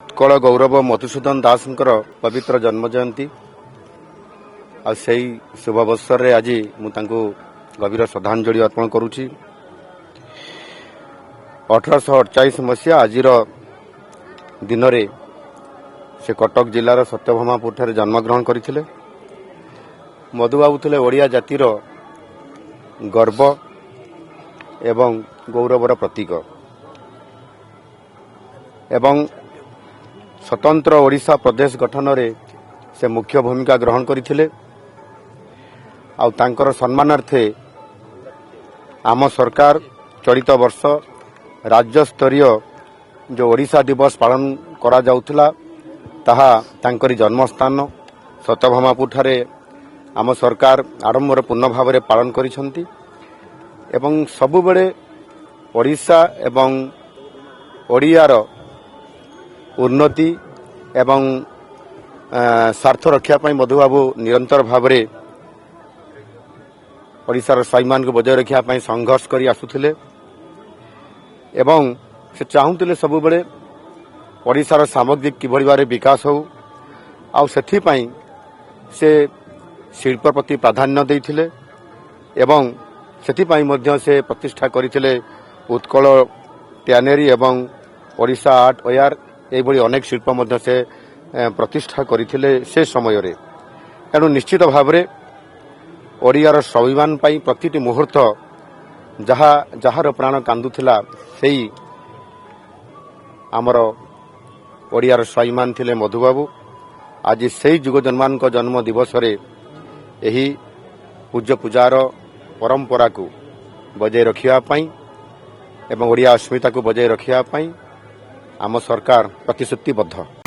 उत्कल गौरव मधुसूदन दासଙ୍କର पवित्र जन्म जयंती आ सेई शुभ अवसर रे आज मु तांको गभीर श्रद्धांजलि अर्पण करुछि। 1848 मसीहा आज दिन रे से कटक जिलार सत्यभामापुर ठारे जन्मग्रहण करथिले। मधुबाबू थिले ओडिया जातिर गर्व एवं गौरवर प्रतीक एवं स्वतंत्र ओडिशा प्रदेश गठन रे से मुख्य भूमिका ग्रहण करथिले। आउ तांकर सम्मानार्थे आम सरकार चलित वर्ष राज्य स्तरीय जो ओडिशा दिवस पालन करा जाउथला ताहा तांकरी जन्मस्थान सत्यभामापुर ठारे आम सरकार आडंबर पूर्ण भाव में पालन करिसंती एवं सबु बेले ओडिशा एवं ओडियार उन्नति एवं स्वार्थ रक्षा पाई मधुबाबू निरंतर भाव में ओडिशार स्वाभिमान को बजाय रखा पाई संघर्ष करी आसुथिले एवं से चाहूले सबु बेले ओडिशार सामग्रिक किभली भाबरे विकास हो आउ सेथि पाई से शिल्प प्रति प्राधान्य देइथिले एवं सेथि पाई मध्य से प्रतिष्ठा करिथिले उत्कल ट्यानेरी एवं ओडिशा आर्ट ओयार एभली अनेक शिल्प मध्य से प्रतिष्ठा करिथिले से समय रे। एणु निश्चित भाव में ओडियार स्वाभिमान पाई प्रतिटी मुहूर्त जहार प्राण कांदुथिला सेई आमर ओडियार स्वाभिमान थिले मधुबाबू। आज सेई जुग जन्मान को जन्म दिवस रे एही पूज्य पूजार परंपरा को बजाय रखिया पाई एवं ओडिया अस्मिता को बजाय रखिया पाई आम सरकार प्रतिश्रुतिबद्ध।